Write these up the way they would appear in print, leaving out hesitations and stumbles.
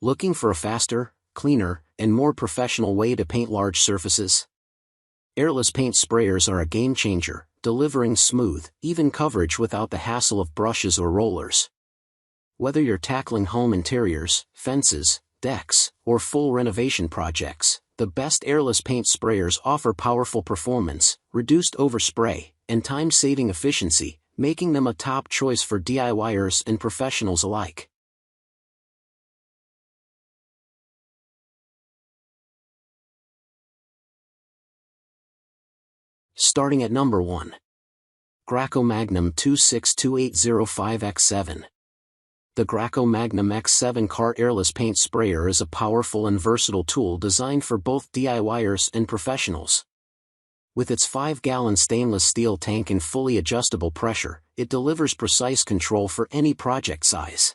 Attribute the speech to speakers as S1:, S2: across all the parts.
S1: Looking for a faster, cleaner, and more professional way to paint large surfaces? Airless paint sprayers are a game changer, delivering smooth, even coverage without the hassle of brushes or rollers. Whether you're tackling home interiors, fences, decks, or full renovation projects, the best airless paint sprayers offer powerful performance, reduced overspray, and time-saving efficiency, making them a top choice for DIYers and professionals alike. Starting at number 1. Graco Magnum 262805X7. The Graco Magnum X7 Cart Airless Paint Sprayer is a powerful and versatile tool designed for both DIYers and professionals. With its 5-gallon stainless steel tank and fully adjustable pressure, it delivers precise control for any project size.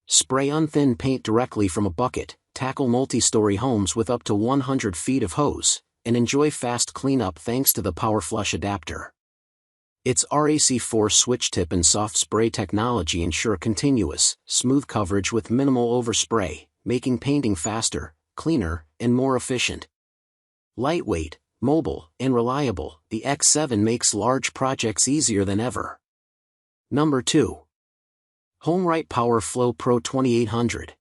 S1: Spray unthinned paint directly from a bucket, tackle multi-story homes with up to 100 feet of hose, and enjoy fast cleanup thanks to the Power Flush adapter. Its RAC4 switch tip and soft spray technology ensure continuous, smooth coverage with minimal overspray, making painting faster, cleaner, and more efficient. Lightweight, mobile, and reliable, the X7 makes large projects easier than ever. Number 2. HomeRight Power Flo Pro 2800.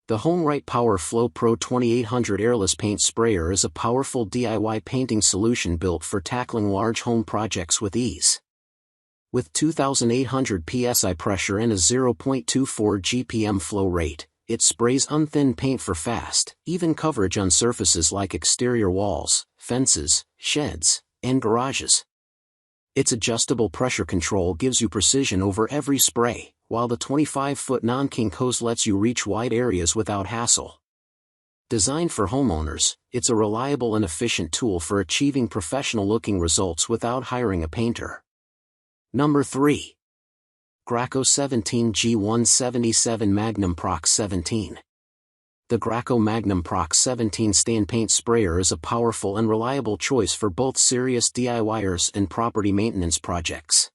S1: The HomeRight Power Flo Pro 2800 Airless Paint Sprayer is a powerful DIY painting solution built for tackling large home projects with ease. With 2,800 psi pressure and a 0.24 GPM flow rate, it sprays unthinned paint for fast, even coverage on surfaces like exterior walls, fences, sheds, and garages. Its adjustable pressure control gives you precision over every spray, while the 25-foot non-kink hose lets you reach wide areas without hassle. Designed for homeowners, it's a reliable and efficient tool for achieving professional-looking results without hiring a painter. Number 3. Graco 17G177 Magnum Prox 17. The Graco Magnum Prox 17 Stand Paint Sprayer is a powerful and reliable choice for both serious DIYers and property maintenance projects.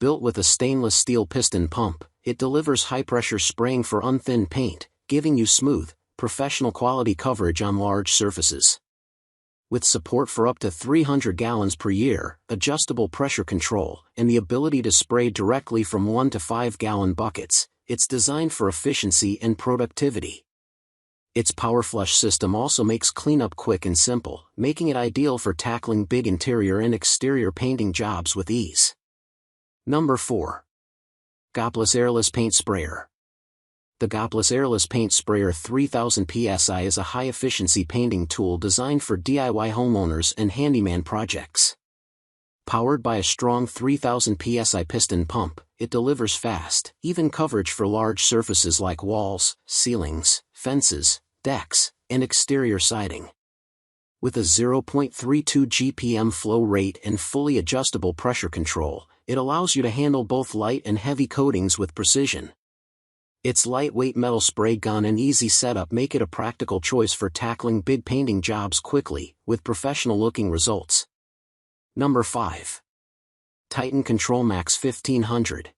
S1: Built with a stainless steel piston pump, it delivers high-pressure spraying for unthinned paint, giving you smooth, professional-quality coverage on large surfaces. With support for up to 300 gallons per year, adjustable pressure control, and the ability to spray directly from 1 to 5-gallon buckets, it's designed for efficiency and productivity. Its Power Flush system also makes cleanup quick and simple, making it ideal for tackling big interior and exterior painting jobs with ease. Number 4. Goplus Airless Paint Sprayer. The Goplus Airless Paint Sprayer 3000 psi is a high-efficiency painting tool designed for DIY homeowners and handyman projects. Powered by a strong 3000 psi piston pump, it delivers fast, even coverage for large surfaces like walls, ceilings, fences, decks, and exterior siding. With a 0.32 GPM flow rate and fully adjustable pressure control, it allows you to handle both light and heavy coatings with precision. Its lightweight metal spray gun and easy setup make it a practical choice for tackling big painting jobs quickly, with professional-looking results. Number 5. Titan ControlMax 1500.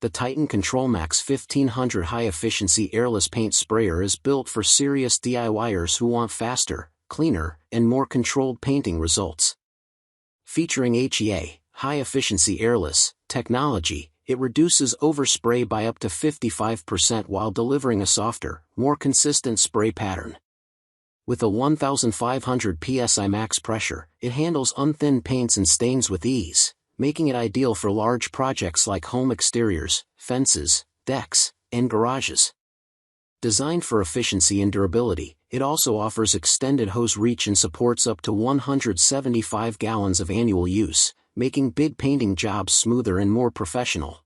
S1: The Titan ControlMax 1500 high-efficiency airless paint sprayer is built for serious DIYers who want faster, cleaner, and more controlled painting results. Featuring HEA, high-efficiency airless technology, it reduces overspray by up to 55% while delivering a softer, more consistent spray pattern. With a 1,500 psi max pressure, it handles unthinned paints and stains with ease, making it ideal for large projects like home exteriors, fences, decks, and garages. Designed for efficiency and durability, it also offers extended hose reach and supports up to 175 gallons of annual use, making big painting jobs smoother and more professional.